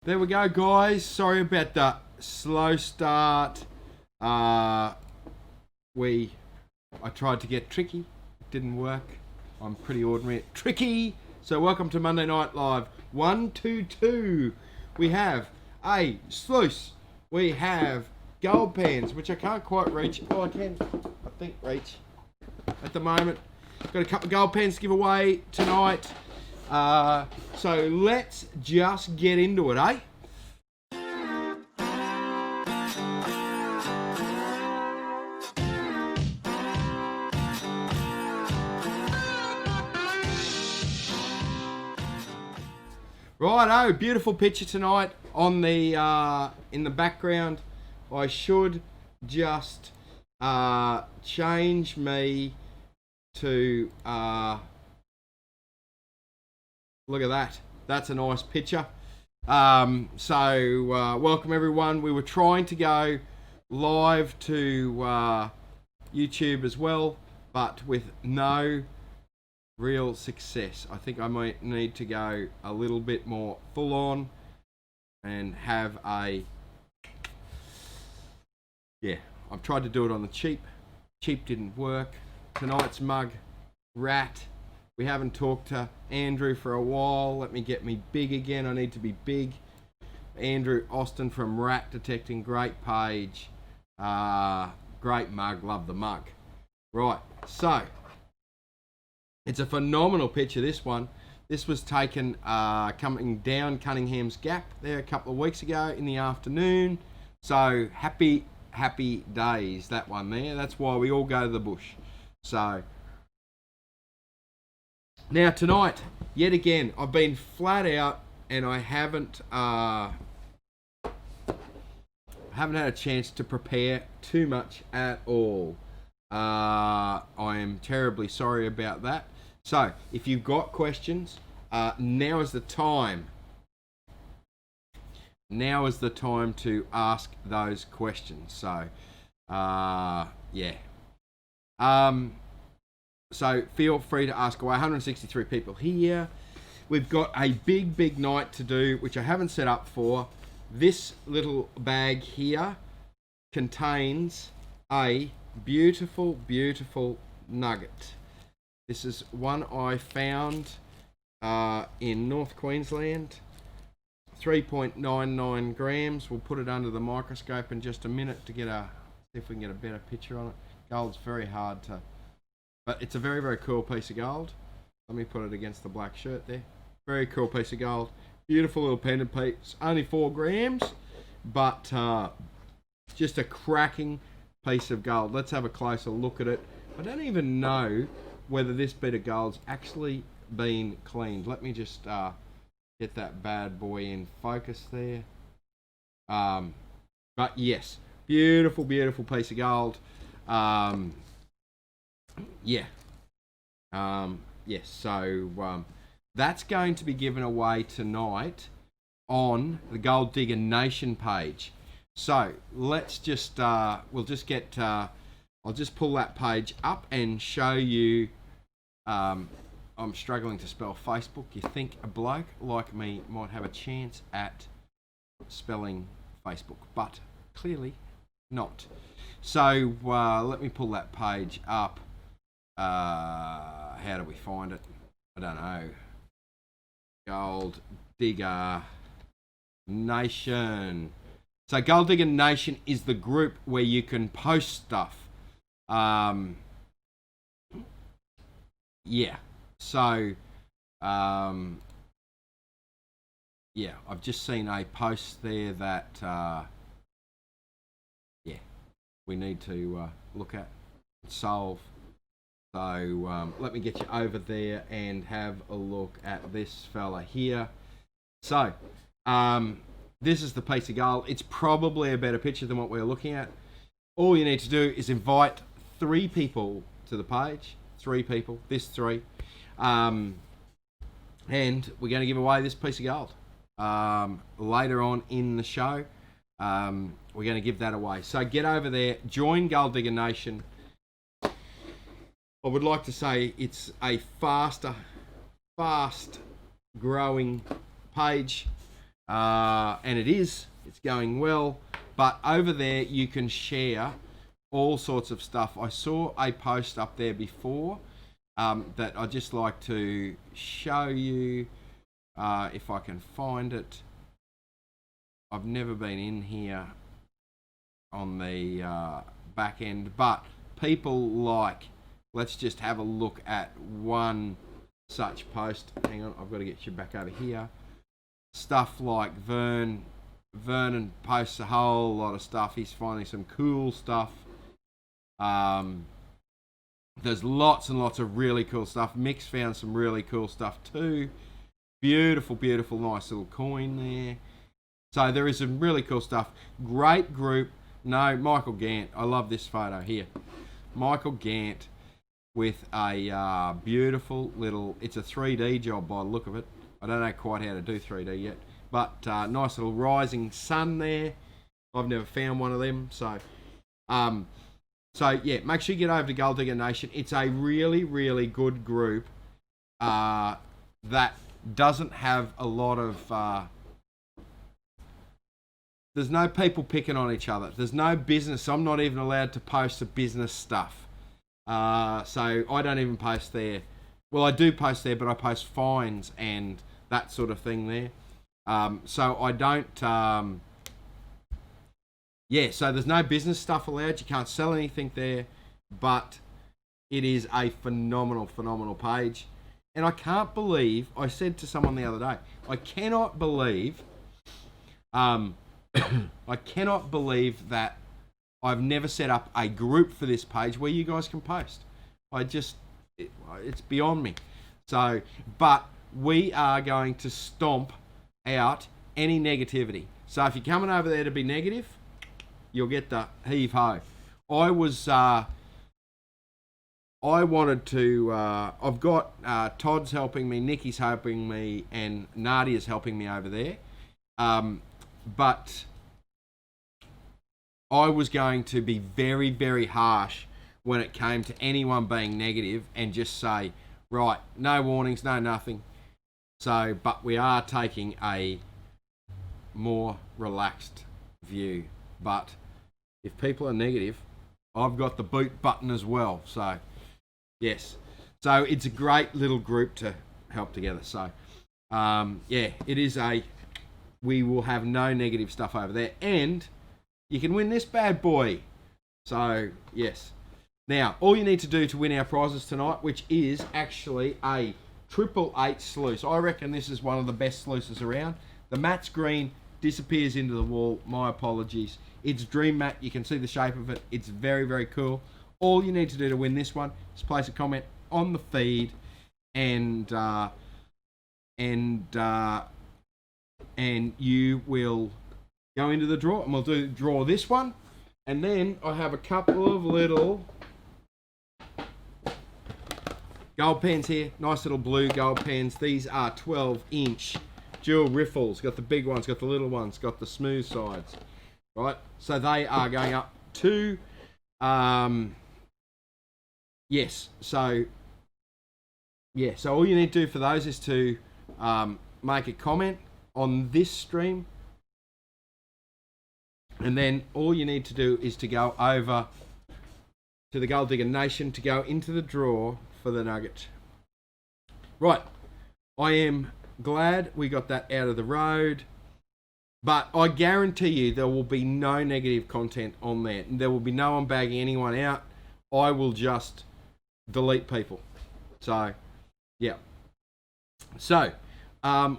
There we go, guys. Sorry about the slow start. I tried to get tricky. It didn't work. I'm pretty ordinary at tricky. So welcome to Monday Night Live 122. We have a Sluice. We have gold pans, which I can't quite reach. Oh, I can, I think, reach at the moment. Got a couple of gold pans to give away tonight. So let's just get into it, eh? Righto, beautiful picture tonight on the in the background. I should just change me to look at that. That's a nice picture. Welcome everyone. We were trying to go live to YouTube as well, but with no real success. I think I might need to go a little bit more full on and have a I've tried to do it on the cheap didn't work. Tonight's mug, Rat. We haven't talked to Andrew for a while. Let me get me big again. I need to be big. Andrew Austin from Rat Detecting, great page, great mug, love the mug. Right, so it's a phenomenal picture, this one. This was taken coming down Cunningham's Gap there a couple of weeks ago in the afternoon. So happy days, that one there. That's why we all go to the bush. So now tonight, yet again, I've been flat out and I haven't had a chance to prepare too much at all. I am terribly sorry about that. So, if you've got questions, now is the time. Now is the time to ask those questions. So, so feel free to ask away. 163 people here. We've got a big night to do, which I haven't set up for. This little bag here contains a beautiful nugget. This is one I found in North Queensland. 3.99 grams. We'll put it under the microscope in just a minute to see if we can get a better picture on it. Gold's very hard to, but it's a very cool piece of gold. Let me put it against the black shirt there. Very cool piece of gold. Beautiful little pendant piece. Only 4 grams, but just a cracking piece of gold. Let's have a closer look at it. I don't even know whether this bit of gold's actually been cleaned. Let me just get that bad boy in focus there. But yes, beautiful piece of gold. Yes, so that's going to be given away tonight on the Gold Digger Nation page. So let's just we'll just get I'll just pull that page up and show you. I'm struggling to spell Facebook. You think a bloke like me might have a chance at spelling Facebook, but clearly not. So let me pull that page up. How do we find it? I don't know. Gold Digger Nation. So Gold Digger Nation is the group where you can post stuff. So, I've just seen a post there that, we need to look at and solve. So, let me get you over there and have a look at this fella here. So, this is the piece of gold. It's probably a better picture than what we're looking at. All you need to do is invite 3 people to the page. 3 people, this 3. And we're going to give away this piece of gold later on in the show. We're going to give that away. So get over there, join Gold Digger Nation. I would like to say it's a fast growing page. and it's going well. But over there, you can share all sorts of stuff. I saw a post up there before that I'd just like to show you if I can find it. I've never been in here on the back end, but people like, let's just have a look at one such post. Hang on, I've got to get you back over here. Stuff like Vernon posts a whole lot of stuff. He's finding some cool stuff. There's lots and lots of really cool stuff. Mick's found some really cool stuff too. Beautiful, beautiful, nice little coin there. So there is some really cool stuff. Great group. No, Michael Gant. I love this photo here. Michael Gant with a beautiful little, it's a 3D job by the look of it. I don't know quite how to do 3D yet. But nice little rising sun there. I've never found one of them. So yeah, make sure you get over to Gold Digger Nation. It's a really, really good group that doesn't have a lot of... there's no people picking on each other. There's no business. I'm not even allowed to post the business stuff. So I don't even post there. Well, I do post there, but I post fines and that sort of thing there. So I don't... so there's no business stuff allowed. You can't sell anything there. But it is a phenomenal, phenomenal page. And I can't believe... I said to someone the other day, I cannot believe... I cannot believe that I've never set up a group for this page where you guys can post. It's beyond me. So, but we are going to stomp out any negativity. So if you're coming over there to be negative, you'll get the heave ho. I wanted to, I've got Todd's helping me, Nikki's helping me, and Nardia's helping me over there. But I was going to be very, very harsh when it came to anyone being negative and just say, right, no warnings, no nothing. So, but we are taking a more relaxed view. But if people are negative, I've got the boot button as well. So, yes. So it's a great little group to help together. So, yeah, it is we will have no negative stuff over there. And you can win this bad boy. So, yes. Now, all you need to do to win our prizes tonight, which is actually a 888 sluice. I reckon this is one of the best sluices around. The matte green disappears into the wall. My apologies. It's dream matte. You can see the shape of it. It's very, very cool. All you need to do to win this one is place a comment on the feed and you will go into the draw, and we'll draw this one. And then I have a couple of little gold pens here. Nice little blue gold pens. These are 12-inch dual riffles. Got the big ones, got the little ones, got the smooth sides. Right? So they are going up to... yes. So... yeah. So all you need to do for those is to make a comment on this stream. And then all you need to do is to go over to the Gold Digger Nation to go into the draw for the nugget. Right. I am glad we got that out of the road. But I guarantee you there will be no negative content on there. There will be no one bagging anyone out. I will just delete people. So, yeah. So, Sam,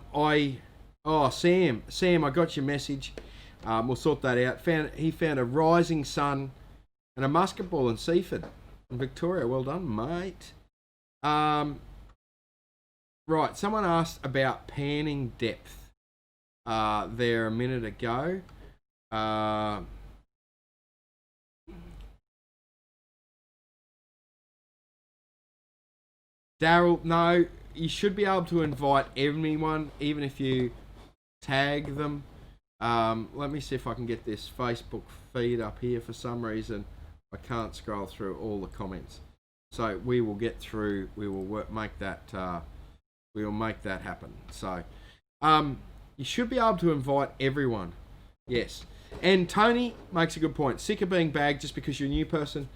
I got your message. We'll sort that out. He found a rising sun and a musket ball in Seaford in Victoria. Well done, mate. Right, someone asked about panning depth there a minute ago. Daryl, no, you should be able to invite everyone, even if you tag them. Let me see if I can get this Facebook feed up here. For some reason, I can't scroll through all the comments. So we will get through. We will make that. We will make that happen. So, You should be able to invite everyone. Yes. And Tony makes a good point. Sick of being bagged just because you're a new person.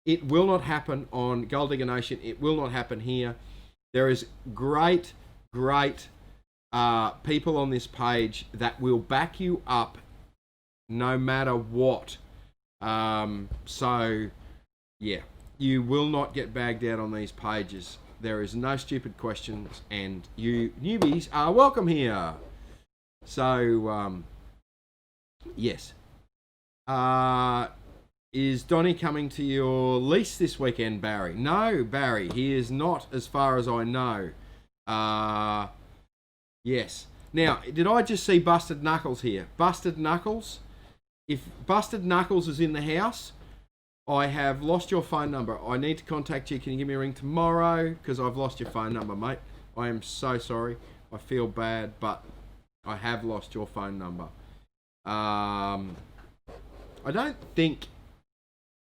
It will not happen on Gold Digger Nation. It will not happen here. There is great people on this page that will back you up no matter what. So, yeah, you will not get bagged out on these pages. There is no stupid questions, and you newbies are welcome here. So, yes. Is Donnie coming to your lease this weekend, Barry? No, Barry, he is not, as far as I know. Yes. Now, did I just see Busted Knuckles here? Busted Knuckles? If Busted Knuckles is in the house, I have lost your phone number. I need to contact you. Can you give me a ring tomorrow? Because I've lost your phone number, mate. I am so sorry. I feel bad, but I have lost your phone number. I don't think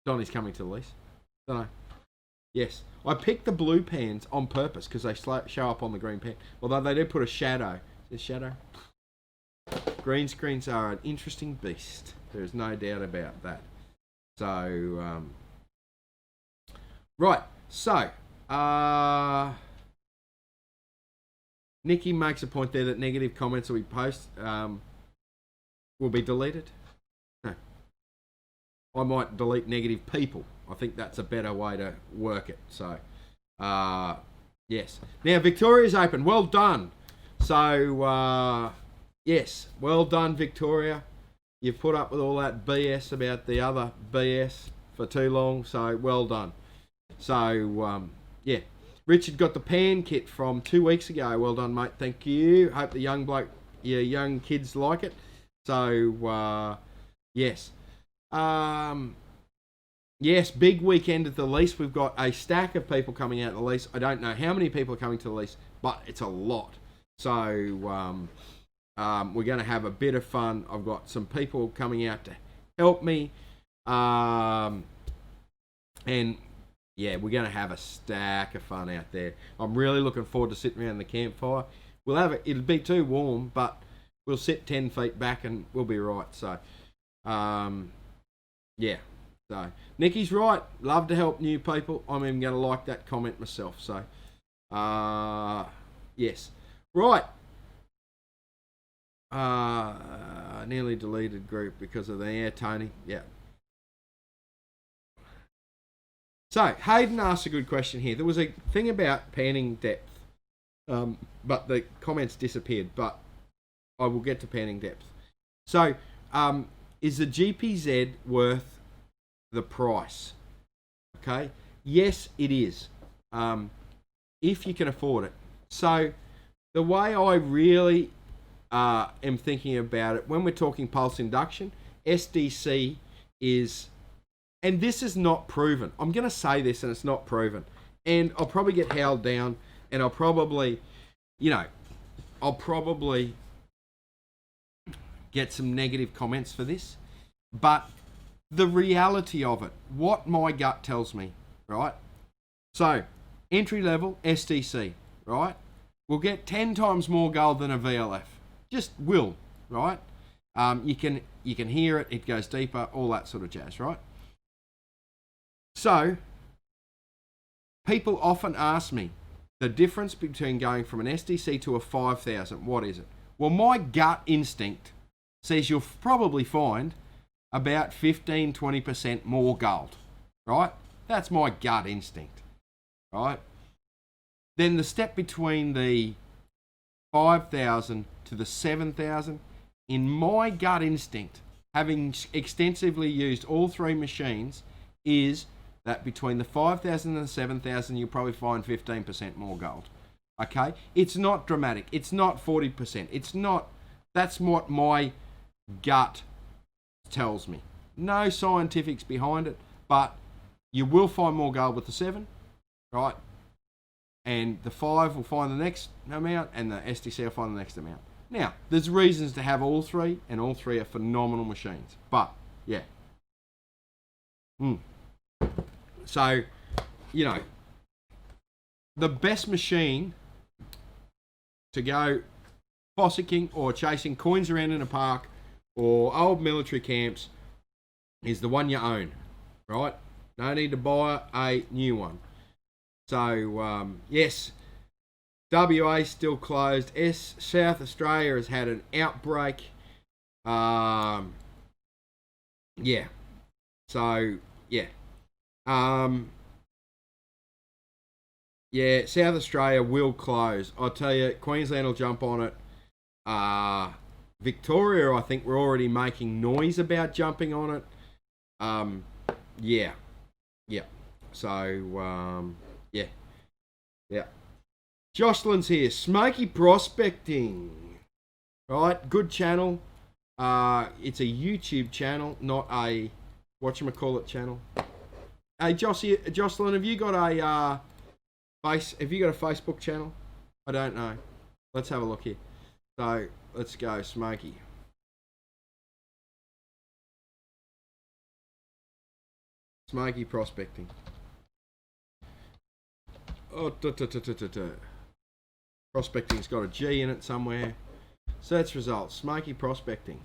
Donnie's coming to the lease. Don't know. Yes. I picked the blue pans on purpose because they show up on the green pan. Although they do put a shadow. Is there shadow? Green screens are an interesting beast. There's no doubt about that. So, right. So, Nikki makes a point there that negative comments that we post will be deleted. No. I might delete negative people. I think that's a better way to work it. So, yes. Now, Victoria's open. Well done. So, yes. Well done, Victoria. You've put up with all that BS about the other BS for too long. So, well done. So, yeah. Richard got the pan kit from 2 weeks ago. Well done, mate. Thank you. Hope the your young kids like it. So, yes. Yes, big weekend at the lease. We've got a stack of people coming out of the lease. I don't know how many people are coming to the lease, but it's a lot. So, we're going to have a bit of fun. I've got some people coming out to help me. And, yeah, we're going to have a stack of fun out there. I'm really looking forward to sitting around the campfire. It'll be too warm, but we'll sit 10 feet back and we'll be right. So, yeah. So, Nikki's right. Love to help new people. I'm even going to like that comment myself. So, yes. Right. Nearly deleted group because of the Tony. Yeah. So, Hayden asked a good question here. There was a thing about panning depth, but the comments disappeared. But I will get to panning depth. So, is the GPZ worth the price? Okay. Yes, it is. If you can afford it. So, the way I really am thinking about it, when we're talking pulse induction, SDC is, and this is not proven. I'm going to say this and it's not proven. And I'll probably get held down and I'll probably get some negative comments for this. But the reality of it, what my gut tells me, right? So, entry level SDC, right? We'll get 10 times more gold than a VLF. Just will, right? You can hear it, it goes deeper, all that sort of jazz, right? So, people often ask me the difference between going from an SDC to a 5000, what is it? Well, my gut instinct says you'll probably find about 15-20% more gold, right? That's my gut instinct, right? Then the step between the 5000 to the 7000, in my gut instinct, having extensively used all three machines, is that between the 5000 and the 7000, you'll probably find 15% more gold. Okay? It's not dramatic. It's not 40%. It's not, that's what my gut tells me. No scientifics behind it, but you will find more gold with the 7, right? And the 5 will find the next amount, and the SDC will find the next amount. Now, there's reasons to have all three, and all three are phenomenal machines. But, yeah. So, the best machine to go fossicking or chasing coins around in a park or old military camps is the one you own, right? No need to buy a new one. So, yes, WA still closed. South Australia has had an outbreak. Yeah. So, yeah. Yeah, South Australia will close. I'll tell you, Queensland will jump on it. Victoria, I think we're already making noise about jumping on it. Yeah. So, yeah. Jocelyn's here. Smoky Prospecting. Right, good channel. It's a YouTube channel, not a whatchamacallit channel. Hey, Jocelyn, have you got a Facebook channel? I don't know. Let's have a look here. So, let's go, Smoky. Smoky Prospecting. Oh, Prospecting's got a G in it somewhere. Search results. Smoky Prospecting.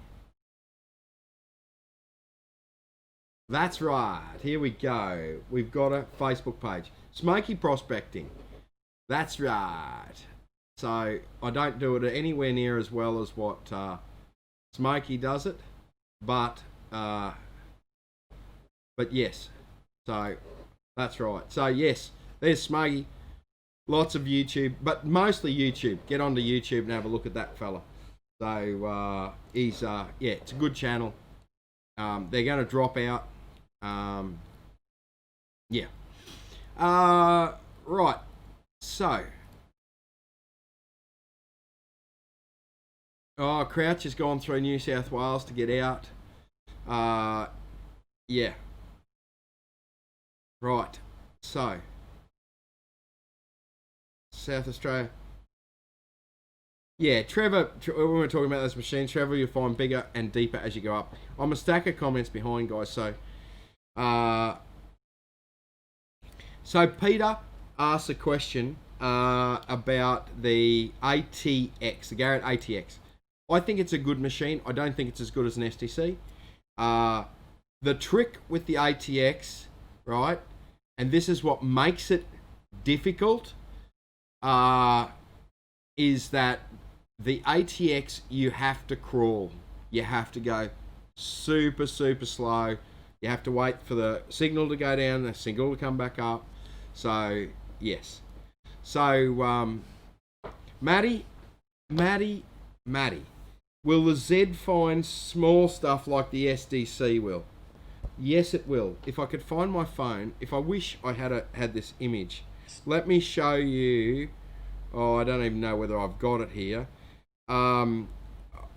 That's right. Here we go. We've got a Facebook page. Smoky Prospecting. That's right. So I don't do it anywhere near as well as what Smoky does it, but yes. So that's right. So yes, there's Smoky. Lots of YouTube, but mostly YouTube. Get onto YouTube and have a look at that fella. So he's yeah, it's a good channel. They're going to drop out. Yeah. Right. So. Oh, Crouch has gone through New South Wales to get out. Yeah. Right. So. South Australia. Yeah, Trevor, when we're talking about those machines, Trevor, you'll find bigger and deeper as you go up. I'm a stack of comments behind, guys. So Peter asked a question about the ATX, the Garrett ATX. I think it's a good machine. I don't think it's as good as an STC. The trick with the ATX, right, and this is what makes it difficult, is that the ATX, you have to crawl. You have to go super, super slow. You have to wait for the signal to go down, the signal to come back up. So, yes. So, Maddie, will the Z find small stuff like the SDC will? Yes, it will. If I could find my phone, if I wish I had this image. Let me show you. Oh, I don't even know whether I've got it here. It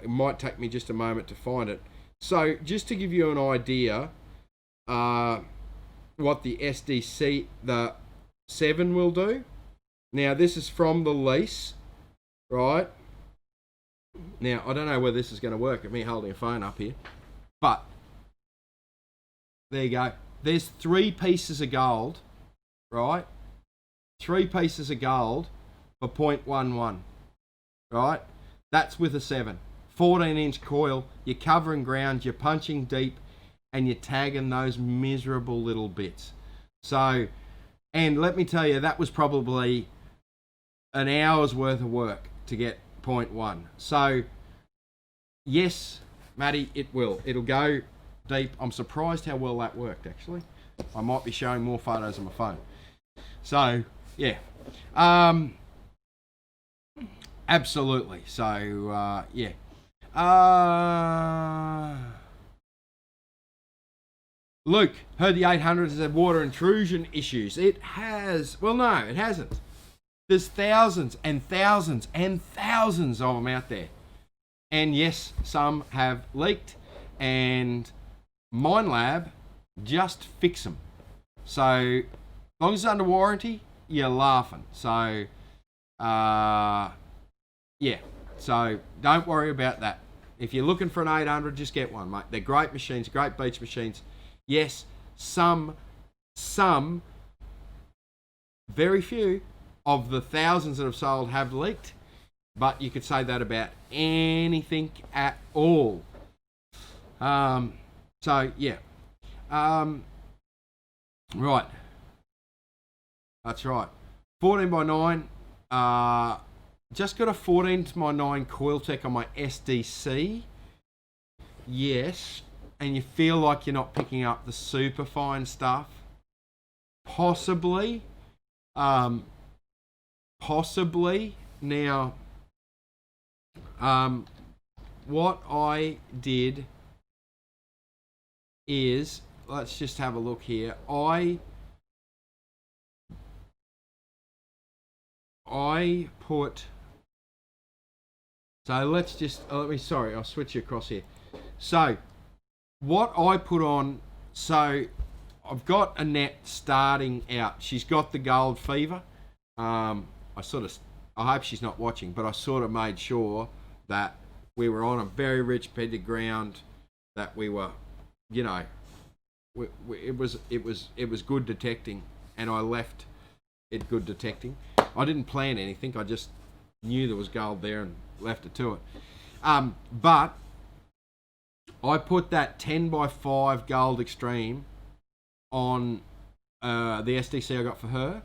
might take me just a moment to find it. So, just to give you an idea, what the SDC, the 7 will do. Now, this is from the lease, right? Now, I don't know whether this is going to work at me holding a phone up here, but there you go. There's 3 pieces of gold, right? 3 pieces of gold for 0.11, right? That's with a 7. 14-inch coil, you're covering ground, you're punching deep, and you're tagging those miserable little bits. So, and let me tell you, that was probably an hour's worth of work to get 0.1. So, yes, Matty, it will. It'll go deep. I'm surprised how well that worked, actually. I might be showing more photos on my phone. So, yeah. Absolutely. So, yeah. Luke, heard the 800 has had water intrusion issues. It has. Well, no, it hasn't. There's thousands and thousands and thousands of them out there. And yes, some have leaked, and MineLab just fix them. So, as long as it's under warranty, you're laughing. So, yeah. So, don't worry about that. If you're looking for an 800, just get one, mate. They're great machines, great beach machines. Yes, some, very few of the thousands that have sold have leaked. but you could say that about anything at all. So yeah, right, that's right. 14 by 9. Just got a 14 by 9 coil tech on my SDC. Yes, and you feel like you're not picking up the super fine stuff. Possibly. Possibly. Now, what I did is, let's just have a look here. I put, so let's just, sorry, I'll switch you across here. So, what I put on, so I've got Annette starting out. She's got the gold fever. I hope she's not watching, but I sort of made sure that we were on a very rich bed of ground, that we were, you know, it was good detecting, and I left it good detecting. I didn't plan anything. I just knew there was gold there and left it to it. But I put that 10 by 5 gold extreme on the SDC I got for her,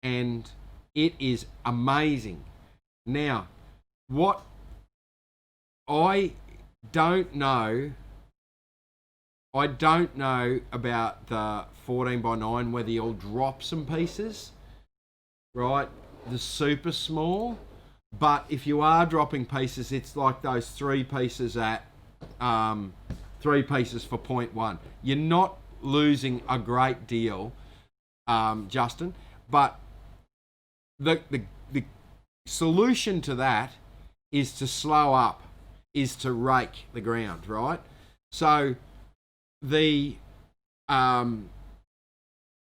and it is amazing. Now, what I don't know about the 14 by 9, whether you'll drop some pieces, right? The super small, but if you are dropping pieces, it's like those 3 pieces at 3 pieces for 0.1. You're not losing a great deal, Justin, but the solution to that is to slow up, is to rake the ground, right? So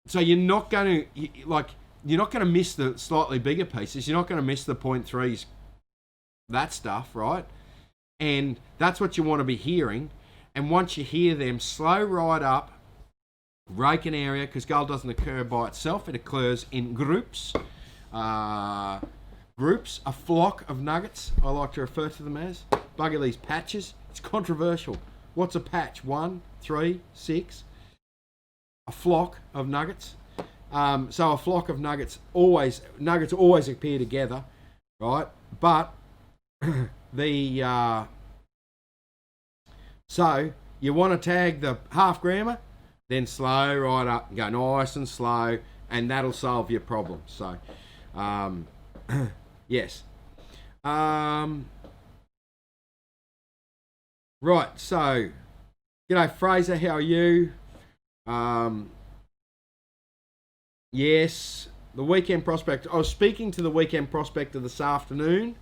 so you're not going to miss the slightly bigger pieces. You're not going to miss the 0.3s, that stuff, right? And that's what you want to be hearing. And once you hear them, slow right up, rake an area, because gold doesn't occur by itself. It occurs in groups. A flock of nuggets, I like to refer to them as. Bugger these patches. It's controversial. What's a patch? 1, 3, 6. A flock of nuggets. So a flock of nuggets always appear together, right? But so you want to tag the half grammer, then slow right up and go nice and slow, and that'll solve your problem. So yes. Right, so g'day Fraser, how are you? Yes, the Weekend Prospector. I was speaking to the Weekend Prospector this afternoon.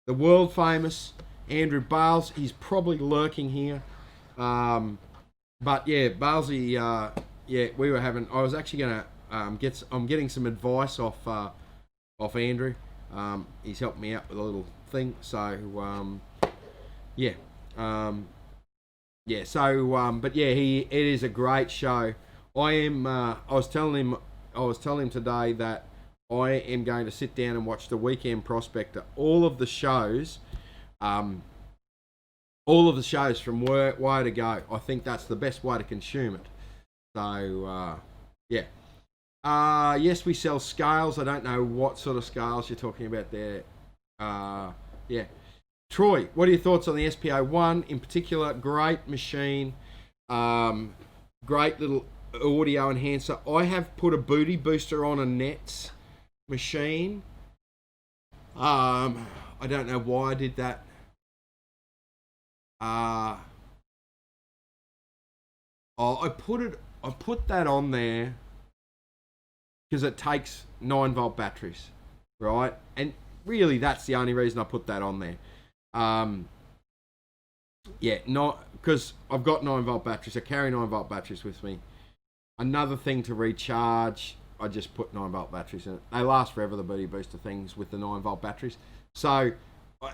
The world famous Andrew Bales. He's probably lurking here. But yeah, Balesy, we were having, I was actually going to I'm getting some advice off Andrew. He's helped me out with a little thing. So, but yeah, it is a great show. I was telling him today that I am going to sit down and watch the Weekend Prospector, all of the shows from where to go. I think that's the best way to consume it. So yes, we sell scales. I don't know what sort of scales you're talking about there. Troy, what are your thoughts on the SPO1 in particular? Great machine, great little audio enhancer. I have put a booty booster on a Nets machine. I don't know why I did that. I put that on there because it takes 9-volt batteries, right? And really, that's the only reason I put that on there. Not because I've got 9-volt batteries. I carry 9-volt batteries with me. Another thing to recharge, I just put 9-volt batteries in it. They last forever, the booty booster things with the 9-volt batteries. So,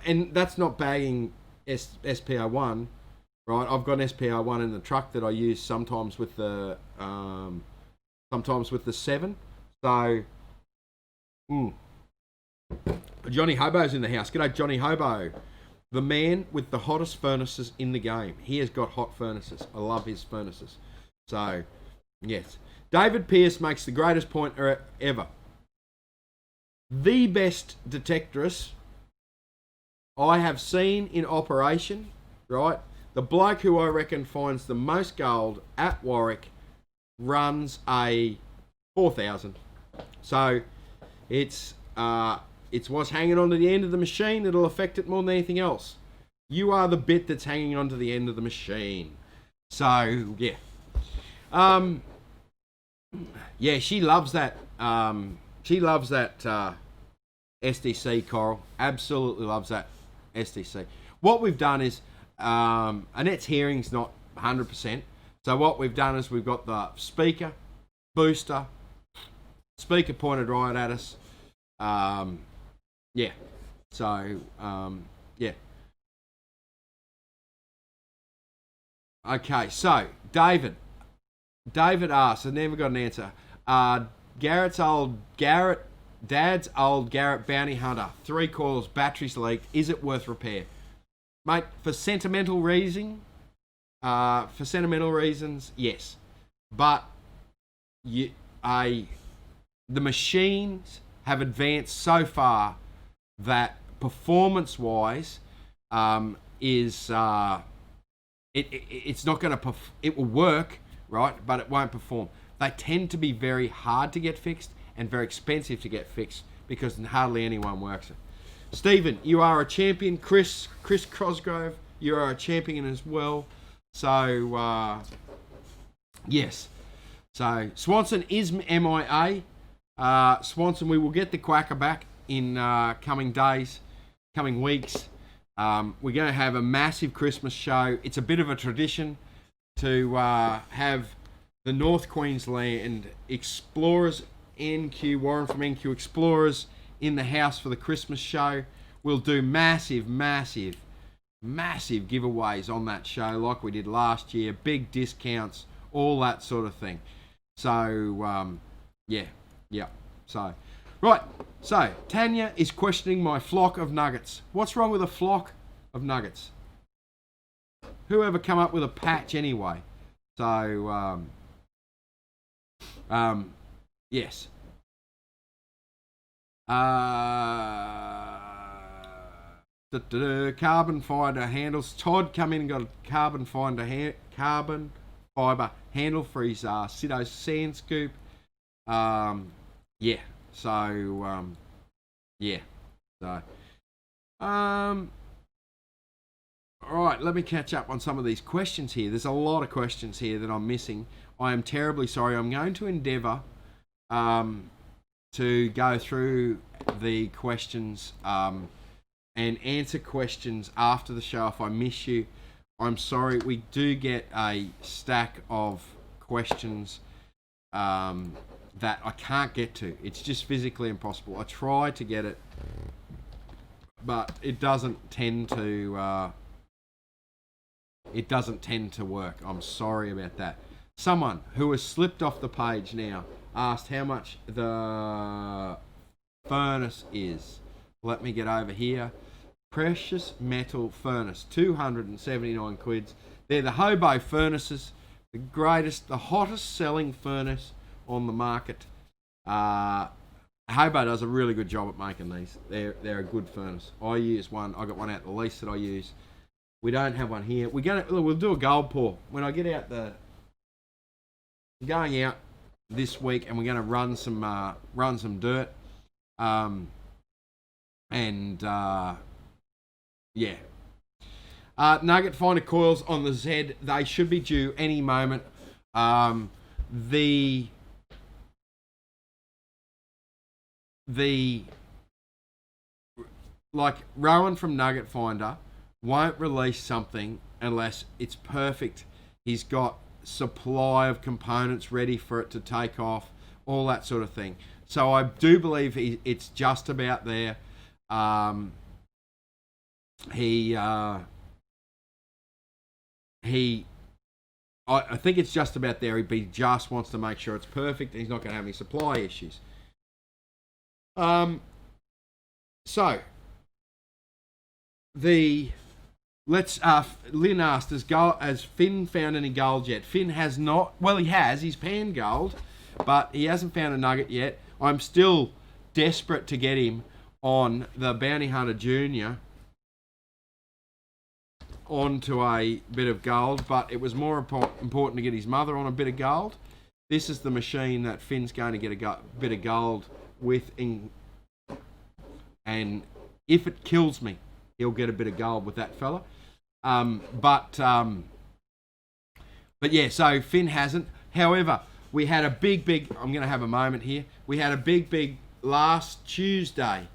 and that's not bagging SPO1, right? I've got an SPO1 in the truck that I use sometimes with the 7. So, Johnny Hobo's in the house. G'day, Johnny Hobo. The man with the hottest furnaces in the game. He has got hot furnaces. I love his furnaces. So, yes. David Pearce makes the greatest point ever. The best detectorist I have seen in operation, right? The bloke who I reckon finds the most gold at Warwick runs a 4,000. So, it's what's hanging on to the end of the machine that'll affect it more than anything else. You are the bit that's hanging on to the end of the machine. So, yeah. Yeah, she loves that. She loves that SDC, Coral. Absolutely loves that SDC. What we've done is, Annette's hearing's not 100%. So what we've done is we've got the speaker, booster, speaker pointed right at us. Yeah. So, yeah. Okay, so, David asks, I never got an answer. Dad's old Garrett bounty hunter, 3 coils, batteries leaked. Is it worth repair? Mate, for sentimental reasons, yes. But the machines have advanced so far that performance-wise, it's not going to. It will work, right? But it won't perform. They tend to be very hard to get fixed and very expensive to get fixed because hardly anyone works it. Stephen, you are a champion. Chris Cosgrove, you are a champion as well. So, yes. So, Swanson is MIA. Swanson, we will get the Quacker back in coming days, coming weeks. We're going to have a massive Christmas show. It's a bit of a tradition to have the North Queensland Explorers, NQ, Warren from NQ Explorers, in the house for the Christmas show. We'll do massive giveaways on that show like we did last year, big discounts, all that sort of thing. So, yeah. So, right. So, Tanya is questioning my flock of nuggets. What's wrong with a flock of nuggets? Whoever come up with a patch anyway? So, yes. Carbon fiber handles. Todd come in and got a carbon fiber handle for his Sido sand scoop. Yeah. So, yeah. So, all right. Let me catch up on some of these questions here. There's a lot of questions here that I'm missing. I am terribly sorry. I'm going to endeavour to go through the questions and answer questions after the show. If I miss you, I'm sorry. We do get a stack of questions that I can't get to. It's just physically impossible. I try to get it, but it doesn't tend to. It doesn't tend to work. I'm sorry about that. Someone who has slipped off the page now asked how much the furnace is. Let me get over here. Precious metal furnace, 279 quids. They're the Hobo furnaces, the greatest, the hottest selling furnace on the market. Hobo does a really good job at making these. They're a good furnace. I use one. I got one out the lease that I use. We don't have one here. We'll do a gold pour when I get out going out this week, and we're going to run some dirt. Yeah. Nugget finder coils on the Z. They should be due any moment. Like Rowan from Nugget Finder won't release something unless it's perfect. He's got supply of components ready for it to take off, all that sort of thing. So I do believe it's just about there. I think it's just about there. He just wants to make sure it's perfect. He's not going to have any supply issues. So the let's Lynn asked, has Finn found any gold yet? Finn has not. Well, he has. He's panned gold, but he hasn't found a nugget yet. I'm still desperate to get him on the Bounty Hunter Junior onto a bit of gold, but it was more important to get his mother on a bit of gold. This is the machine that Finn's going to get a bit of gold with, and if it kills me, he'll get a bit of gold with that fella. But yeah, so Finn hasn't. However, we had a big, I'm going to have a moment here. We had a big last Tuesday.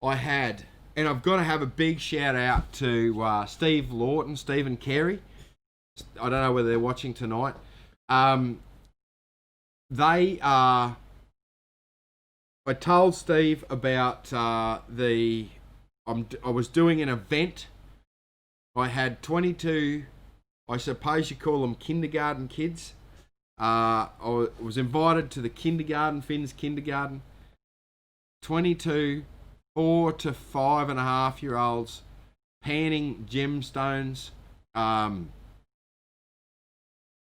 And I've got to have a big shout out to Steve Lawton, Steve and Kerry. I don't know whether they're watching tonight. I told Steve about I was doing an event. I had 22, I suppose you call them kindergarten kids. I was invited to the kindergarten, Finn's kindergarten. 22 4 to 5.5 year olds panning gemstones,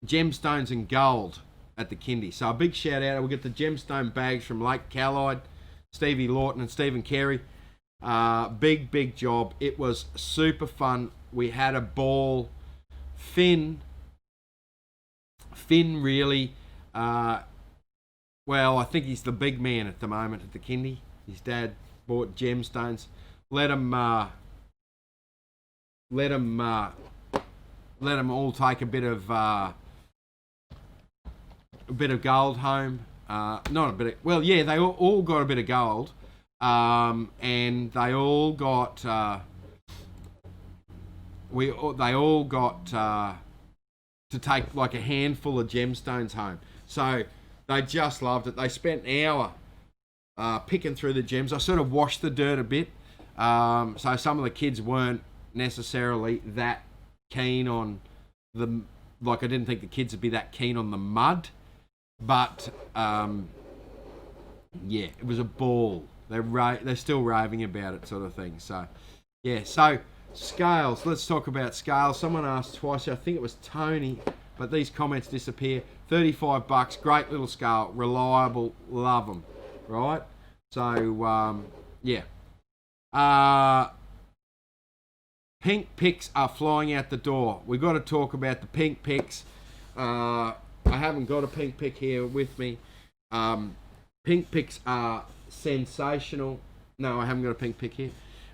gemstones and gold at the kindy. So a big shout out. We'll get the gemstone bags from Lake Callide, Stevie Lawton and Stephen Carey. Big job. It was super fun. We had a ball. Finn really, well, I think he's the big man at the moment at the kindy. His dad bought gemstones. Let him all take a bit of gold home. Not a bit of, well, yeah, they all got a bit of gold. And they all got to take like a handful of gemstones home. So they just loved it. They spent an hour picking through the gems. I sort of washed the dirt a bit. So some of the kids weren't necessarily that keen on I didn't think the kids would be that keen on the mud. But yeah, it was a ball. They're still raving about it, sort of thing. So yeah, so scales. Let's talk about scales. Someone asked twice. I think it was Tony, but these comments disappear. $35, great little scale, reliable, love them. Right. So yeah. Pink picks are flying out the door. We've got to talk about the pink picks. I haven't got a pink pick here with me. Pink picks are sensational. No, I haven't got a pink pick here.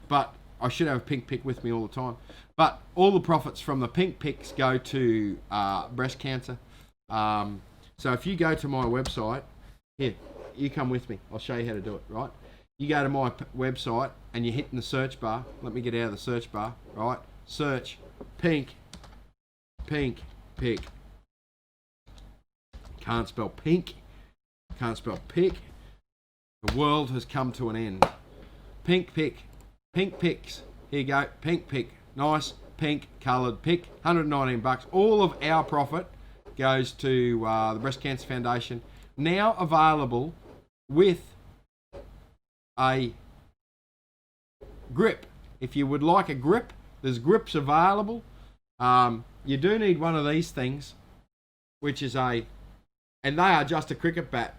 But I should have a pink pick with me all the time. But all the profits from the pink picks go to breast cancer. So if you go to my website, here, you come with me. I'll show you how to do it, right? You go to my website and you hit in the search bar. Let me get out of the search bar, right? Search pink pick. Can't spell pink. Can't spell pick. The world has come to an end. Pink pick. Pink picks. Here you go. Pink pick. Nice pink coloured pick. $119. All of our profit goes to the Breast Cancer Foundation. Now available with a grip. If you would like a grip, there's grips available. You do need one of these things, which is and they are just a cricket bat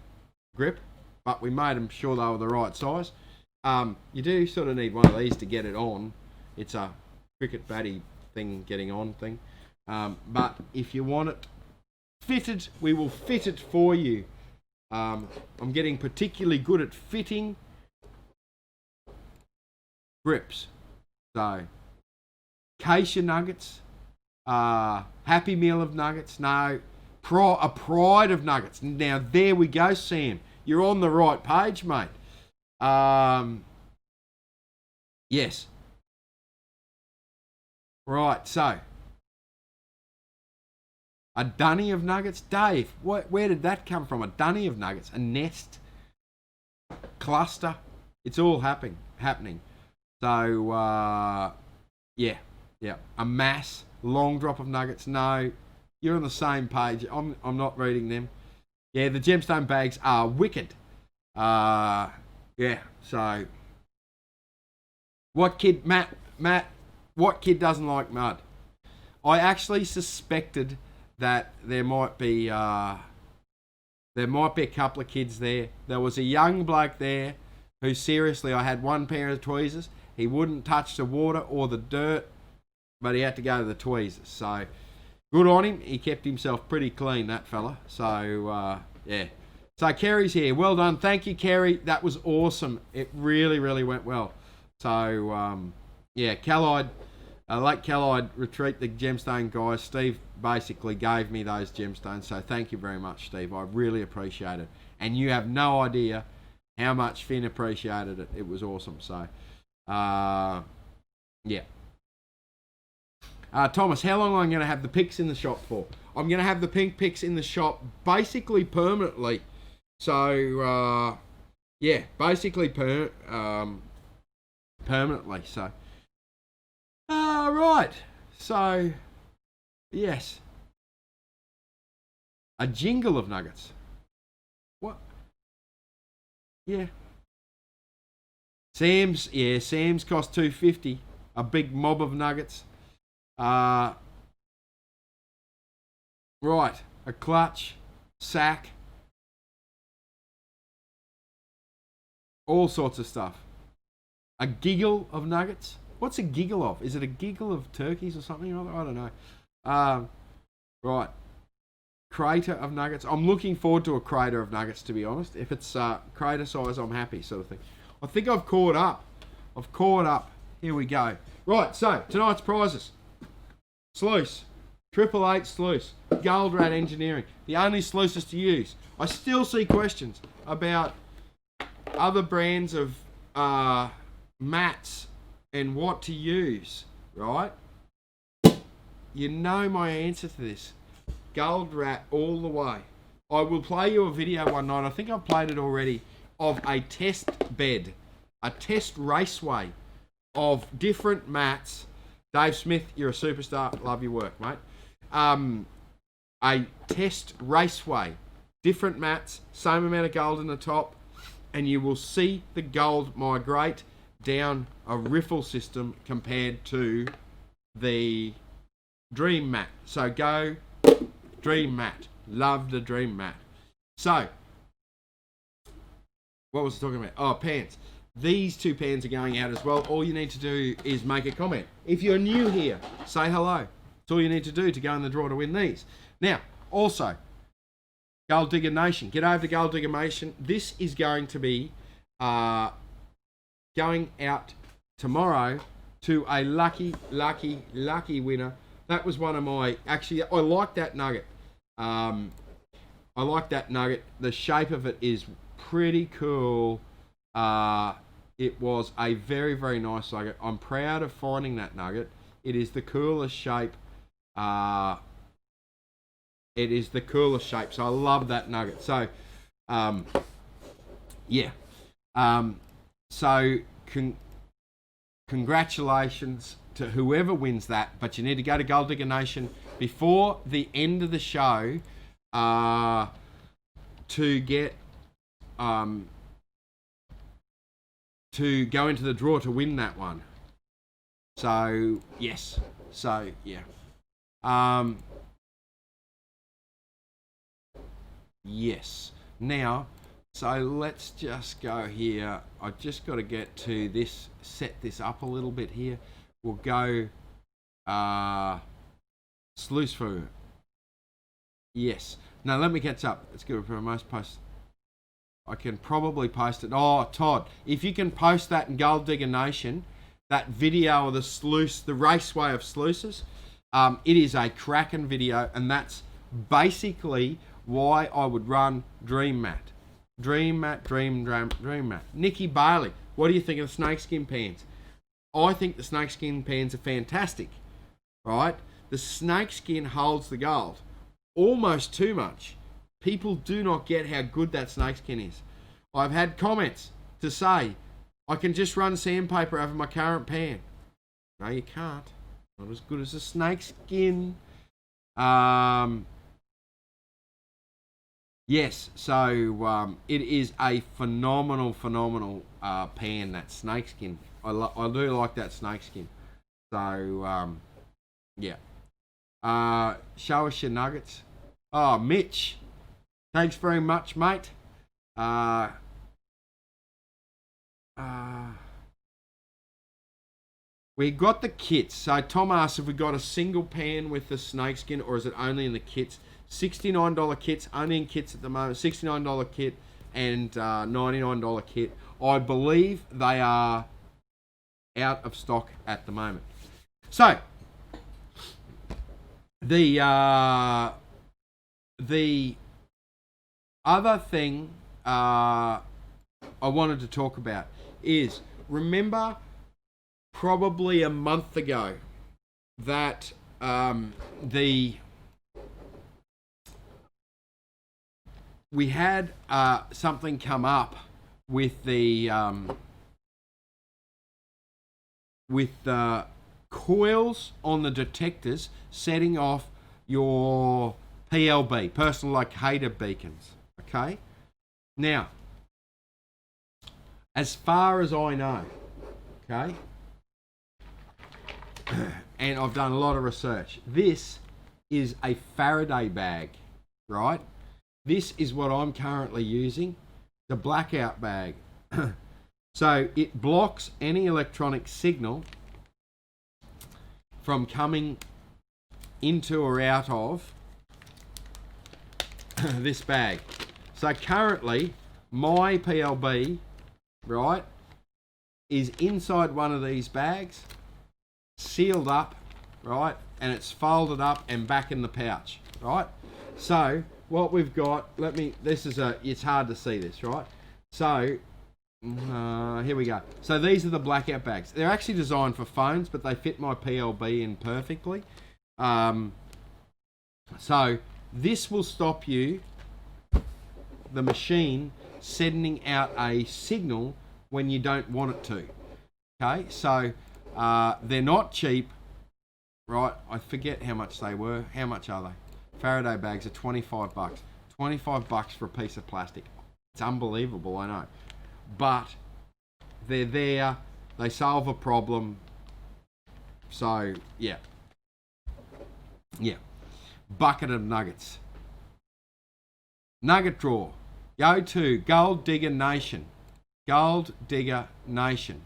grip, but we made them sure they were the right size. You do sort of need one of these to get it on. It's a cricket batty thing, getting on thing. But if you want it fitted, we will fit it for you. I'm getting particularly good at fitting grips. So, Acacia nuggets, Happy Meal of nuggets, no, a Pride of nuggets. Now, there we go, Sam. You're on the right page, mate. Yes. Right, so. A dunny of nuggets? Dave, where did that come from? A dunny of nuggets? A nest? Cluster? It's all happening. So, yeah. A mass, long drop of nuggets. No, you're on the same page. I'm not reading them. Yeah, the gemstone bags are wicked. Yeah, so What kid, Matt, what kid doesn't like mud? I actually suspected that there might be a couple of kids there. There was a young bloke there who, seriously, I had one pair of tweezers. He wouldn't touch the water or the dirt, but he had to go to the tweezers. So, good on him. He kept himself pretty clean, that fella. So, yeah. So, Kerry's here. Well done. Thank you, Kerry. That was awesome. It really, really went well. So, yeah, Callide, Lake Callide Retreat, the gemstone guys, Steve basically gave me those gemstones. So, thank you very much, Steve. I really appreciate it. And you have no idea how much Finn appreciated it. It was awesome. So, yeah. Thomas, how long am I going to have the picks in the shop for? I'm going to have the pink picks in the shop basically permanently. So, yeah, basically permanently. So, right. So, yes. A jingle of nuggets. What? Yeah. Sam's cost $2.50. A big mob of nuggets. Right. A clutch, sack, all sorts of stuff. A giggle of nuggets. What's a giggle of? Is it a giggle of turkeys or something? I don't know. Right. Crater of nuggets. I'm looking forward to a crater of nuggets, to be honest. If it's crater size, I'm happy, sort of thing. I think I've caught up. Here we go. Right, so tonight's prizes. Sluice. 888 Sluice. Goldratt Engineering. The only sluices to use. I still see questions about other brands of mats and what to use, right? You know my answer to this. Goldratt all the way. I will play you a video one night, I think I've played it already, of a test bed, a test raceway of different mats. Dave Smith, you're a superstar. Love your work, mate. A test raceway, different mats, same amount of gold in the top, and you will see the gold migrate down a riffle system compared to the Dream Mat. So go Dream Mat. Love the Dream Mat. So, what was I talking about? Oh, pants. These two pans are going out as well. All you need to do is make a comment. If you're new here, say hello. That's all you need to do to go in the draw to win these. Now, also, Gold Digger Nation. Get over to Gold Digger Nation. This is going to be going out tomorrow to a lucky winner. That was one of my... Actually, I like that nugget. I like that nugget. The shape of it is pretty cool. It was a very, very nice nugget. I'm proud of finding that nugget. It is the coolest shape. So I love that nugget. So, yeah. So, congratulations to whoever wins that. But you need to go to Gold Digger Nation before the end of the show to get... to go into the draw to win that one. So, yes. So, yeah. Yes. Now, so let's just go here. I just got to get to this, set this up a little bit here. We'll go Sluice for... Yes. Now, let me catch up. Let's go for most posts. I can probably post it. Oh, Todd, if you can post that in Gold Digger Nation, that video of the sluice, the raceway of sluices, it is a cracking video, and that's basically why I would run Dream Mat. Dream Mat. Nikki Bailey, what do you think of the snakeskin pants? I think the snakeskin pants are fantastic, right? The snakeskin holds the gold. Almost too much. People do not get how good that snakeskin is. I've had comments to say, I can just run sandpaper over my current pan. No, you can't. Not as good as a snakeskin. Yes, so it is a phenomenal pan, that snakeskin I do like that snakeskin. So yeah. Show us your nuggets. Oh, Mitch, thanks very much, mate. We got the kits. So Tom asked if we got a single pan with the snakeskin, or is it only in the kits? $69 kits, only in kits at the moment. $69 kit and $99 kit. I believe they are out of stock at the moment. So the other thing I wanted to talk about is, remember probably a month ago that we had something come up with the coils on the detectors setting off your PLB, personal locator beacons. Okay, now as far as I know, okay, and I've done a lot of research, this is a Faraday bag, right? This is what I'm currently using, the blackout bag. So it blocks any electronic signal from coming into or out of this bag. So currently my PLB, right, is inside one of these bags, sealed up, right, and it's folded up and back in the pouch, right? So what we've got, it's hard to see this, right? So here we go. So these are the blackout bags. They're actually designed for phones, but they fit my PLB in perfectly. So this will stop you, the machine, sending out a signal when you don't want it to. Okay, so they're not cheap, right? I forget how much they were. How much are they? Faraday bags are $25. $25 for a piece of plastic. It's unbelievable, I know. But they're there. They solve a problem. So, yeah. Yeah. Bucket of nuggets. Nugget drawer. Go to Gold Digger Nation. Gold Digger Nation.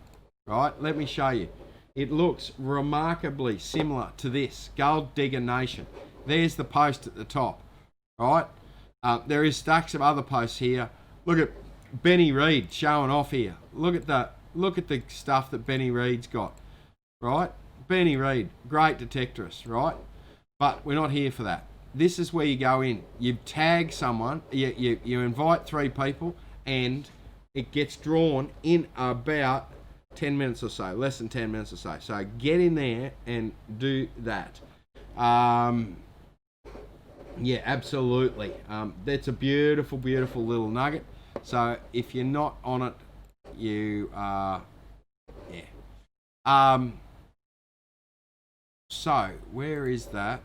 Right? Let me show you. It looks remarkably similar to this. Gold Digger Nation. There's the post at the top. Right? There is stacks of other posts here. Look at Benny Reed showing off here. Look at the stuff that Benny Reed's got. Right? Benny Reed, great detectorist, right? But we're not here for that. This is where you go in. You tag someone, you invite 3 people, and it gets drawn in about 10 minutes or so, less than 10 minutes or so. So get in there and do that. Yeah, absolutely. That's a beautiful, beautiful little nugget. So if you're not on it, you are, yeah. So where is that?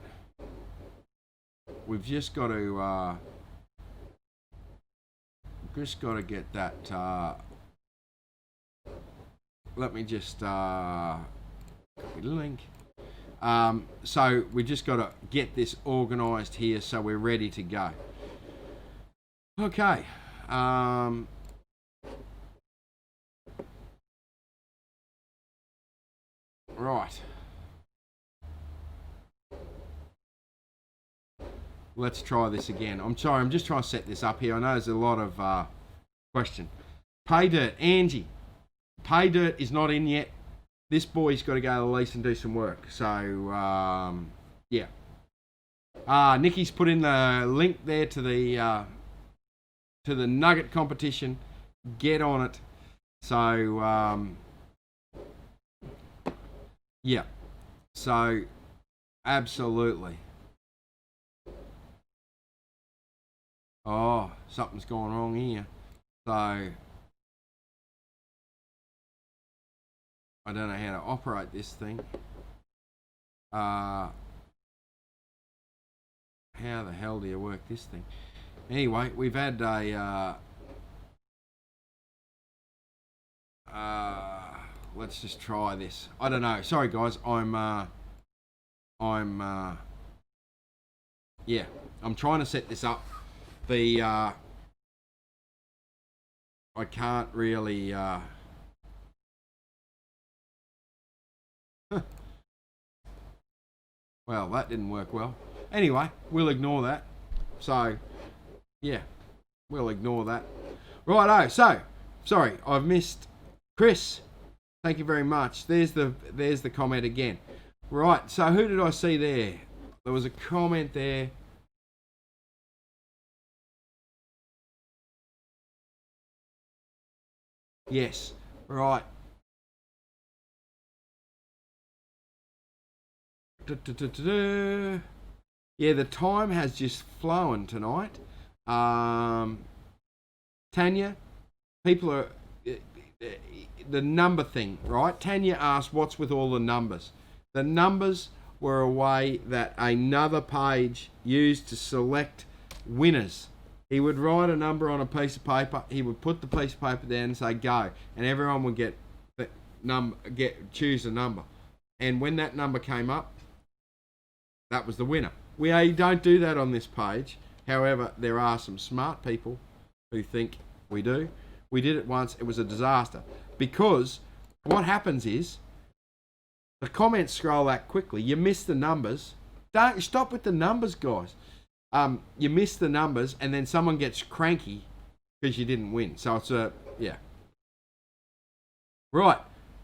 We've just got to get that. Let me just copy the link. So we just got to get this organised here so we're ready to go. Okay. Right. Let's try this again. I'm sorry, I'm just trying to set this up here. I know there's a lot of question. Pay dirt, Angie. Pay dirt is not in yet. This boy's got to go to the lease and do some work. So, yeah. Nikki's put in the link there to the nugget competition. Get on it. So, yeah. So, absolutely. Oh, something's going wrong here. So, I don't know how to operate this thing. How the hell do you work this thing? Anyway, we've had a let's just try this. I don't know. Sorry, guys. Yeah, I'm trying to set this up. I can't really, well, that didn't work well. Anyway, we'll ignore that. So, yeah, we'll ignore that. Righto, so, sorry, I've missed Chris. Thank you very much. There's the comment again. Right, so who did I see there? There was a comment there. Yes, right. Yeah, the time has just flown tonight. Tanya, people are... the number thing, right? Tanya asked, what's with all the numbers? The numbers were a way that another page used to select winners. He would write a number on a piece of paper. He would put the piece of paper down and say go, and everyone would choose a number. And when that number came up, that was the winner. We don't do that on this page. However, there are some smart people who think we do. We did it once. It was a disaster because what happens is the comments scroll that quickly. You miss the numbers. Don't stop with the numbers, guys. You miss the numbers, and then someone gets cranky because you didn't win. So it's yeah. Right.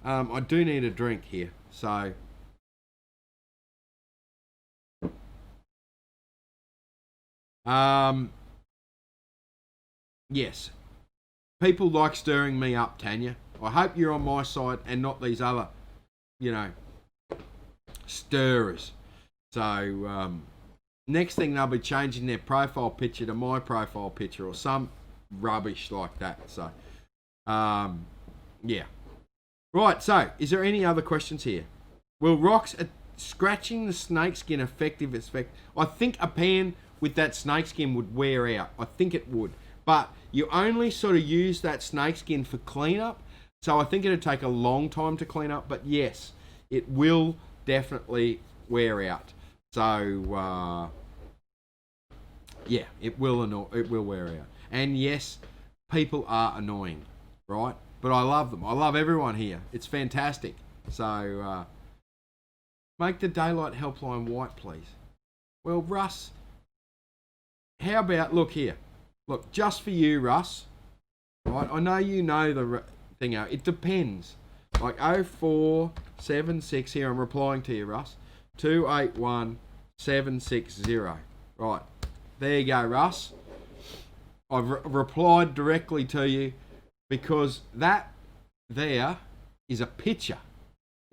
I do need a drink here. So. Yes. People like stirring me up, Tanya. I hope you're on my side and not these other, stirrers. So, next thing they'll be changing their profile picture to my profile picture or some rubbish like that. So, yeah. Right, so, is there any other questions here? Will rocks scratching the snakeskin effective? I think a pan with that snakeskin would wear out. I think it would. But you only sort of use that snakeskin for cleanup. So I think it'd take a long time to clean up. But yes, it will definitely wear out. So, yeah, it will wear out. And yes, people are annoying, right? But I love them. I love everyone here. It's fantastic. So, make the daylight helpline white, please. Well, Russ, how about, look here. Look, just for you, Russ, right? I know you know the thing out. It depends. Like 0476 here, I'm replying to you, Russ. 281760. Right. There you go, Russ. I've replied directly to you because that there is a picture.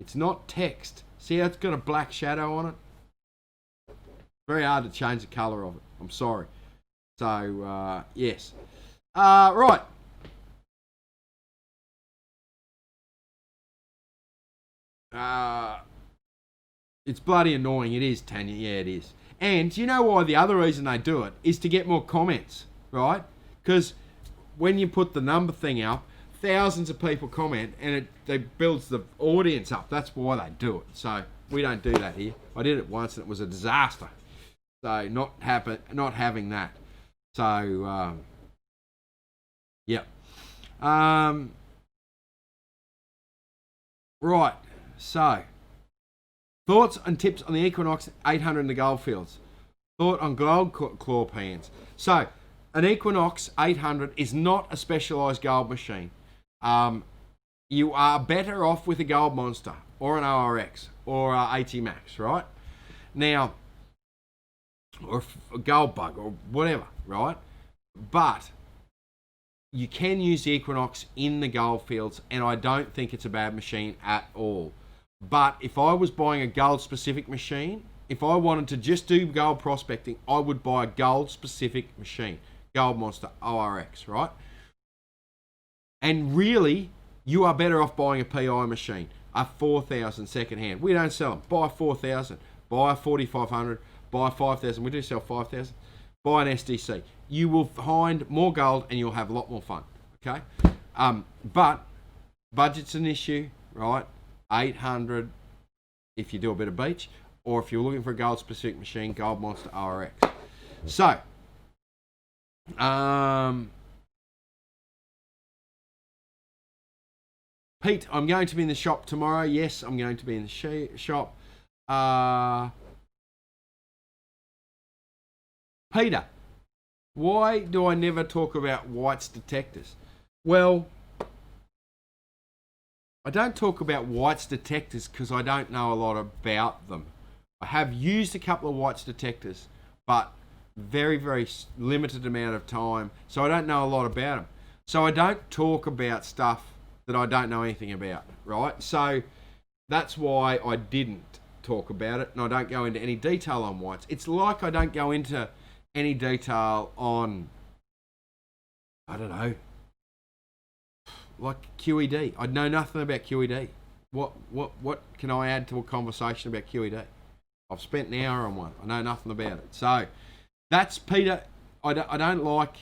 It's not text. See how it's got a black shadow on it? Very hard to change the colour of it. I'm sorry. So, yes. Right. It's bloody annoying. It is, Tanya. Yeah, it is. And you know why the other reason they do it is to get more comments, right? Because when you put the number thing up, thousands of people comment and it builds the audience up. That's why they do it. So we don't do that here. I did it once and it was a disaster. So not having that. So, yeah. Right. So, thoughts and tips on the Equinox 800 in the goldfields. Thought on gold claw pans. So, an Equinox 800 is not a specialised gold machine. You are better off with a gold monster or an ORX or a AT Max, right? Now, or a gold bug or whatever, right? But you can use the Equinox in the goldfields, and I don't think it's a bad machine at all. But if I was buying a gold specific machine, if I wanted to just do gold prospecting, I would buy a gold specific machine, gold monster ORX, right? And really, you are better off buying a PI machine, a 4,000 second hand. We don't sell them. Buy 4,000, buy a 4,500. Buy 5,000. We do sell 5,000. Buy an SDC. You will find more gold and you'll have a lot more fun. Okay? But budget's an issue. right? 800 if you do a bit of beach, or if you're looking for a gold specific machine, Gold Monster RX. So, Pete, I'm going to be in the shop tomorrow. Yes, I'm going to be in the shop. Peter, why do I never talk about whites detectors? Well, I don't talk about whites detectors because I don't know a lot about them. I have used a couple of whites detectors, but very, very limited amount of time, so I don't know a lot about them. So I don't talk about stuff that I don't know anything about, right? So that's why I didn't talk about it, and I don't go into any detail on whites. It's like I don't go into any detail on, I don't know, like QED. I know nothing about QED. What can I add to a conversation about QED? I've spent an hour on one. I know nothing about it. So that's Peter. I don't like,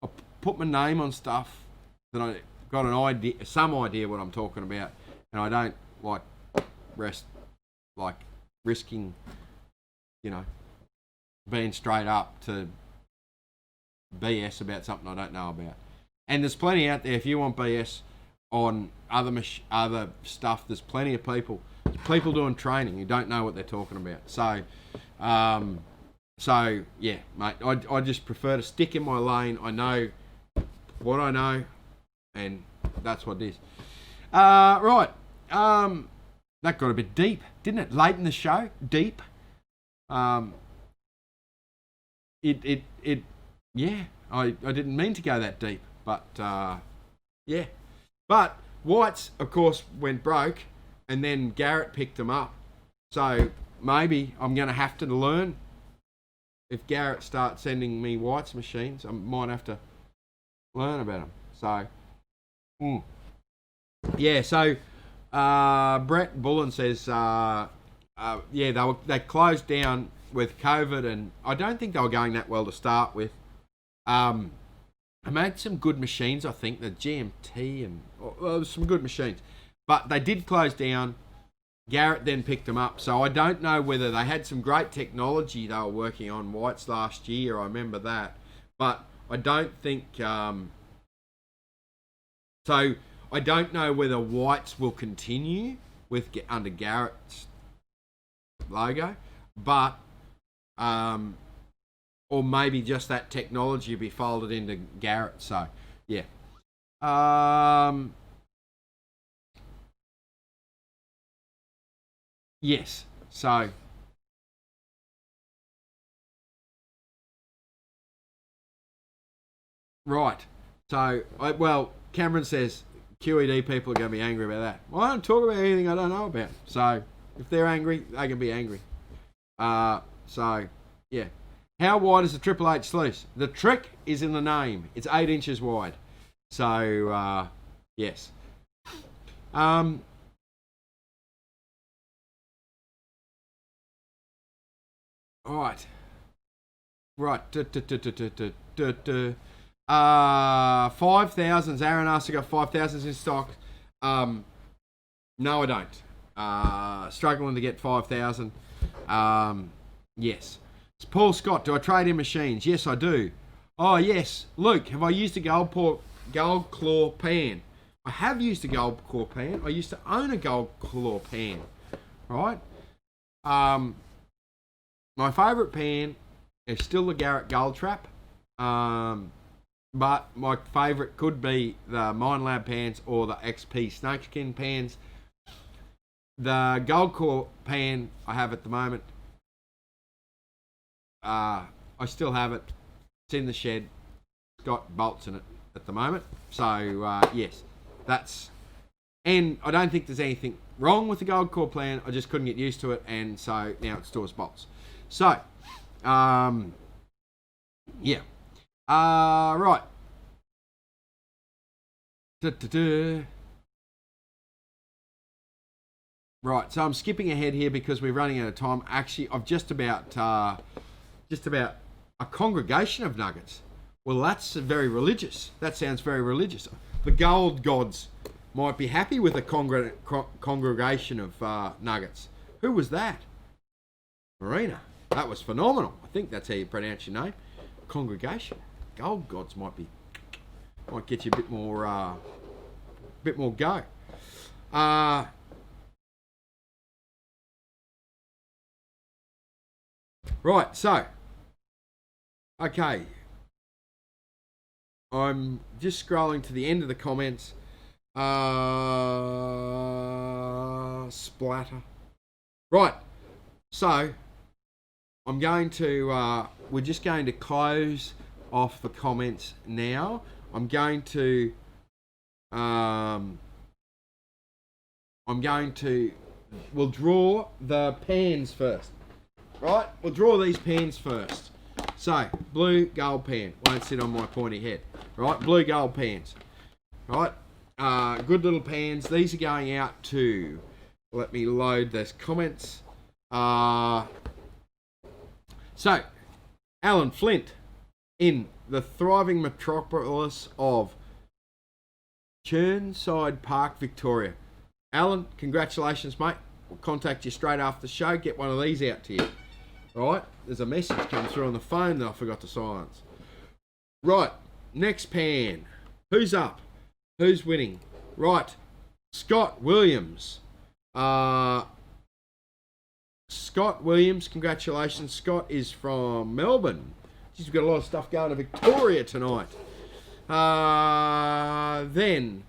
I put my name on stuff that I got an idea, some idea what I'm talking about, and I don't like risking, being straight up to BS about something I don't know about. And there's plenty out there. If you want BS on other stuff, there's plenty of people. There's people doing training who don't know what they're talking about. So yeah, mate. I just prefer to stick in my lane. I know what I know, and that's what it is. Right. That got a bit deep, didn't it? Late in the show, deep. Yeah. I didn't mean to go that deep, but yeah. But whites, of course, went broke, and then Garrett picked them up. So maybe I'm going to have to learn. If Garrett starts sending me whites machines, I might have to learn about them. So, yeah. So Brett Bullen says, yeah, they closed down with COVID, and I don't think they were going that well to start with. I made some good machines, I think, the GMT and some good machines, but they did close down. Garrett then picked them up, so I don't know whether they had some great technology they were working on whites last year. I remember that, but I don't think. So I don't know whether whites will continue with under Garrett's logo, but or maybe just that technology will be folded into Garrett. So yeah. Yes. So right. So Cameron says QED people are going to be angry about that. Well, I don't talk about anything I don't know about. So if they're angry, they can be angry. So yeah. How wide is the Triple H sluice? The trick is in the name. It's 8 inches wide. So yes. Right. 5,000s. Aaron asked to go 5,000s in stock. No, I don't. Struggling to get 5,000. Yes. It's Paul Scott. Do I trade in machines? Yes, I do. Oh, yes. Luke, have I used a gold claw pan? I have used a gold claw pan. I used to own a gold claw pan. Right? My favourite pan is still the Garrett Gold Trap. But my favourite could be the Mine Lab pans or the XP Snakeskin pans. The gold claw pan I have at the moment, I still have it. It's in the shed. It's got bolts in it at the moment. So, yes, that's... And I don't think there's anything wrong with the gold core plan. I just couldn't get used to it, and so now it stores bolts. So, yeah. Right. Right, so I'm skipping ahead here because we're running out of time. Actually, I've just about a congregation of nuggets. Well, that's very religious. That sounds very religious. The gold gods might be happy with a congregation of nuggets. Who was that? Marina. That was phenomenal. I think that's how you pronounce your name. Congregation. Gold gods might get you a bit more go. Right, so okay. I'm just scrolling to the end of the comments. Splatter. Right, so I'm going to, we're just going to close off the comments now. we'll draw the pans first. Right, we'll draw these pans first. So, blue gold pan, won't sit on my pointy head. Right, blue gold pans. Right, good little pans. These are going out to, let me load this comments. So, Alan Flint in the thriving metropolis of Churnside Park, Victoria. Alan, congratulations, mate. We'll contact you straight after the show. Get one of these out to you. Right, there's a message come through on the phone that I forgot to silence. Right, next pan. Who's up? Who's winning? Right, Scott Williams. Scott Williams, congratulations. Scott is from Melbourne. She's got a lot of stuff going to Victoria tonight. Then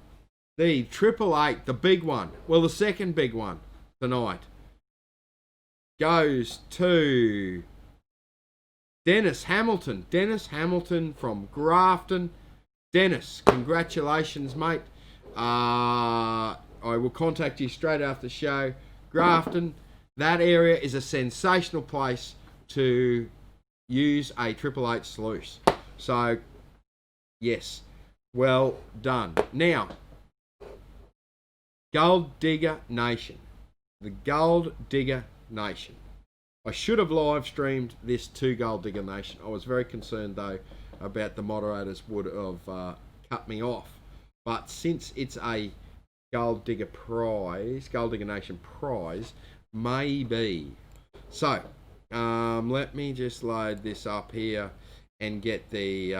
the 888, the big one. Well, the second big one tonight goes to Dennis Hamilton. Dennis Hamilton from Grafton. Dennis, congratulations, mate. I will contact you straight after the show. Grafton, that area is a sensational place to use a 888 sluice. So, yes, well done. Now, Gold Digger Nation. The Gold Digger Nation. I should have live streamed this to Gold Digger Nation. I was very concerned, though, about the moderators would have cut me off. But since it's a Gold Digger prize, Gold Digger Nation prize, maybe. So, let me just load this up here and get the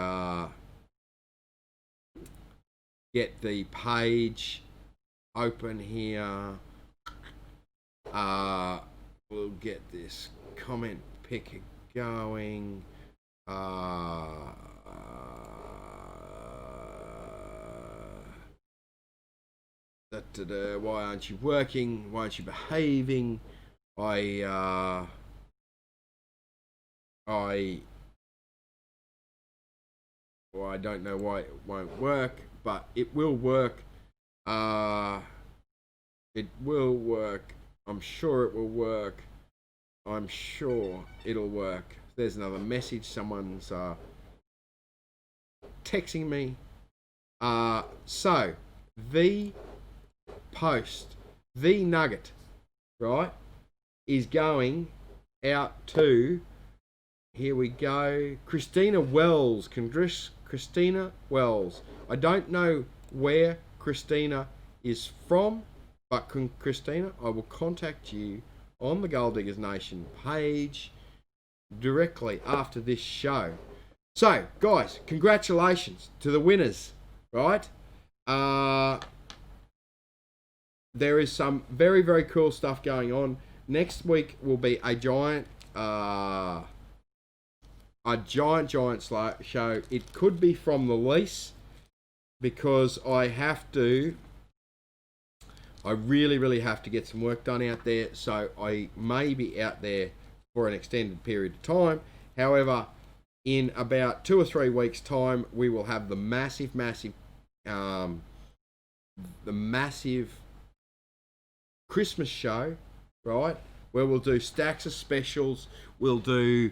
page open here. We'll get this comment picker going. Why aren't you working? Why aren't you behaving? I don't know why it won't work, but it will work. It will work. I'm sure it will work. I'm sure it'll work. There's another message. Someone's texting me. So, the post, the nugget, right, is going out to, here we go, Christina Wells. Christina Wells. I don't know where Christina is from, but Christina, I will contact you on the Gold Diggers Nation page directly after this show. So, guys, congratulations to the winners, right? There is some very, very cool stuff going on. Next week will be a giant show. It could be from the lease because I really, really have to get some work done out there. So I may be out there for an extended period of time. However, in about 2 or 3 weeks' time, we will have the massive Christmas show, right? Where we'll do stacks of specials. We'll do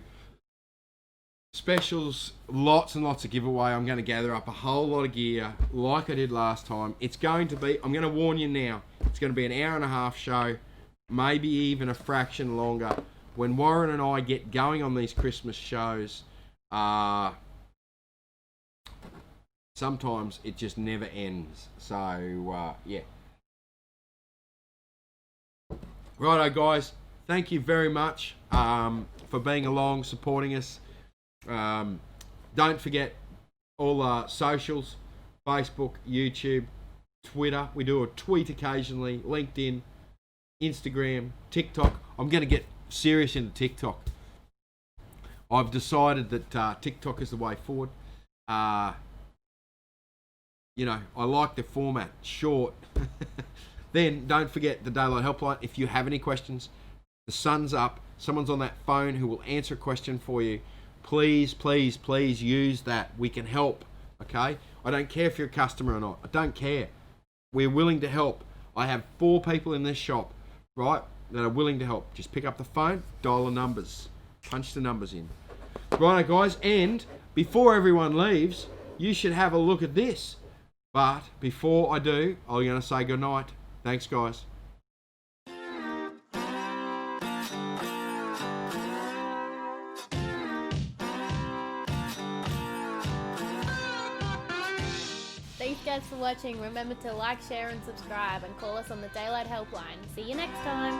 specials, lots and lots of giveaway. I'm going to gather up a whole lot of gear like I did last time. It's going to be, I'm going to warn you now, it's going to be an hour and a half show, maybe even a fraction longer. When Warren and I get going on these Christmas shows, sometimes it just never ends. So, yeah. Righto, guys. Thank you very much for being along, supporting us. Don't forget all our socials, Facebook, YouTube, Twitter. We do a tweet occasionally, LinkedIn, Instagram, TikTok. I'm going to get serious into TikTok. I've decided that TikTok is the way forward. You know, I like the format, short. Then don't forget the Daylight Helpline. If you have any questions, the sun's up. Someone's on that phone who will answer a question for you. Please, please, please use that. We can help, okay? I don't care if you're a customer or not. I don't care. We're willing to help. I have 4 people in this shop, right, that are willing to help. Just pick up the phone, dial the numbers, punch the numbers in. Right, guys, and before everyone leaves, you should have a look at this. But before I do, I'm going to say goodnight. Thanks, guys. Thanks guys for watching. Remember to like, share and subscribe and call us on the Daylight Helpline. See you next time.